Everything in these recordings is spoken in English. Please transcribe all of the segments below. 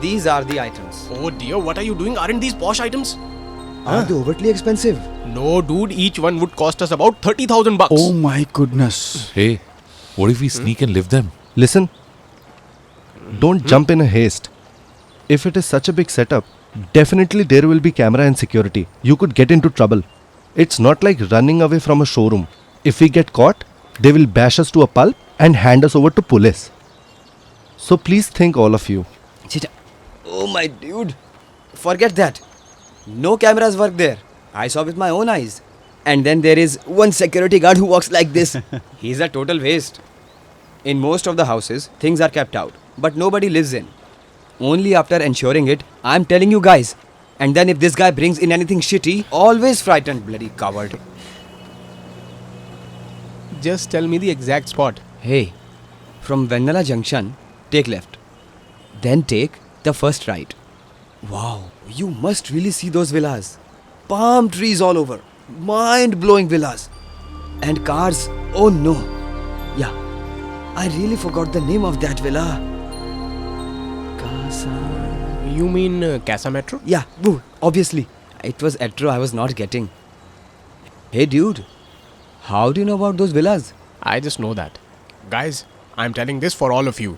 these are the items. Oh dear, what are you doing? Aren't these posh items? Are they overtly expensive? No, dude, each one would cost us about 30,000 bucks. Oh my goodness. Hey, what if we sneak and live them? Listen, don't jump in a haste. If it is such a big setup, definitely there will be camera and security. You could get into trouble. It's not like running away from a showroom. If we get caught, they will bash us to a pulp and hand us over to police. So please think, all of you. Chita. Oh my dude. Forget that. No cameras work there. I saw with my own eyes. And then there is one security guard who walks like this. He's a total waste. In most of the houses, things are kept out, but nobody lives in. Only after ensuring it, I'm telling you guys. And then if this guy brings in anything shitty, always frightened, bloody coward. Just tell me the exact spot. Hey, from Vanilla Junction, take left. Then take the first right. Wow, you must really see those villas. Palm trees all over. Mind-blowing villas. And cars, oh no. Yeah, I really forgot the name of that villa. Casa... You mean Casa Metro? Yeah, boo, obviously. It was Etro I was not getting. Hey dude, how do you know about those villas? I just know that. Guys, I'm telling this for all of you.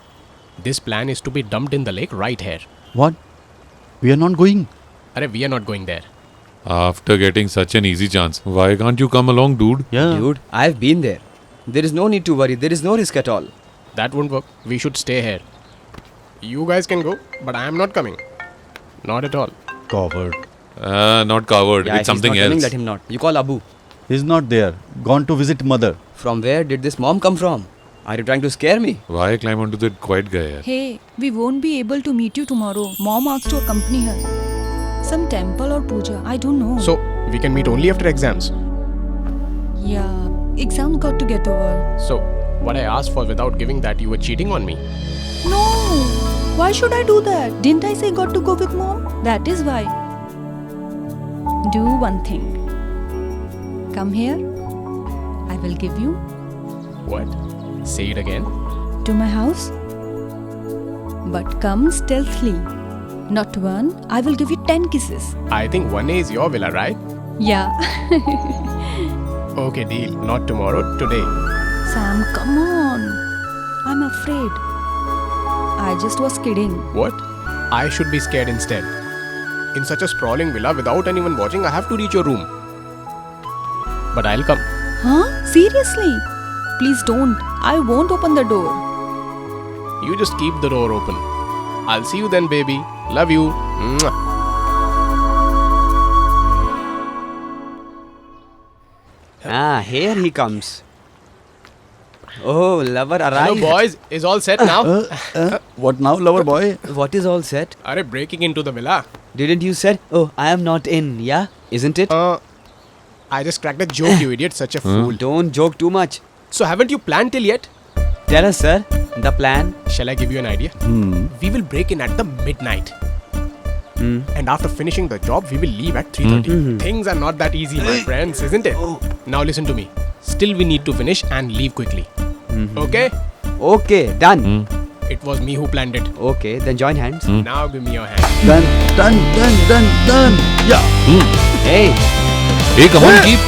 This plan is to be dumped in the lake right here. What? We are not going. Arre, we are not going there. After getting such an easy chance, why can't you come along, dude? Yeah. Dude, I've been there. There is no need to worry. There is no risk at all. That won't work. We should stay here. You guys can go, but I am not coming. Not at all. Coward. Not covered. Yeah, It's something if he's not coming, else. let him not. You call Abu. He's not there. Gone to visit mother. From where did this mom come from? Are you trying to scare me? Why climb onto that quiet guy? Yaar? Hey, we won't be able to meet you tomorrow. Mom asked to accompany her. Some temple or puja, I don't know. So, we can meet only after exams. yeah, exams got to get over. So, what I asked for without giving that, you were cheating on me. No! Why should I do that? Didn't I say got to go with mom? That is why. Do one thing. Come here. I will give you What? Say it again. to my house. But come stealthily. Not one, I will give you 10 kisses. I think 1A is your villa, right? Yeah. Okay, deal. Not tomorrow, today. Sam, come on. I'm afraid. I just was kidding. What? I should be scared instead. In such a sprawling villa without anyone watching, I have to reach your room. But I'll come. Huh? Seriously? Please don't. I won't open the door. You just keep the door open. I'll see you then, baby. Love you. Mwah. Ah, here he comes. Oh, lover arrived. Hello, boys. Is all set now? What now, lover boy? What is all set? Are breaking into the villa? Didn't you said, oh, I am not in, yeah? Isn't it? I just cracked a joke, you idiot. Such a fool. Don't joke too much. So haven't you planned till yet? Tell us, sir, the plan. Shall I give you an idea? We will break in at the midnight. And after finishing the job, we will leave at 3:30. Things are not that easy, my friends, isn't it? Now listen to me. Still, we need to finish and leave quickly. Okay? Okay, done. It was me who planned it. Okay, then join hands. Now give me your hand. Done. Yeah. Hey, Hey, come on, keep.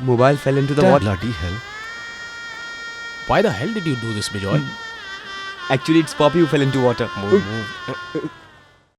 mobile fell into the water. Bloody hell. Why the hell did you do this, Bijoy? Actually, it's Poppy who fell into water. Move.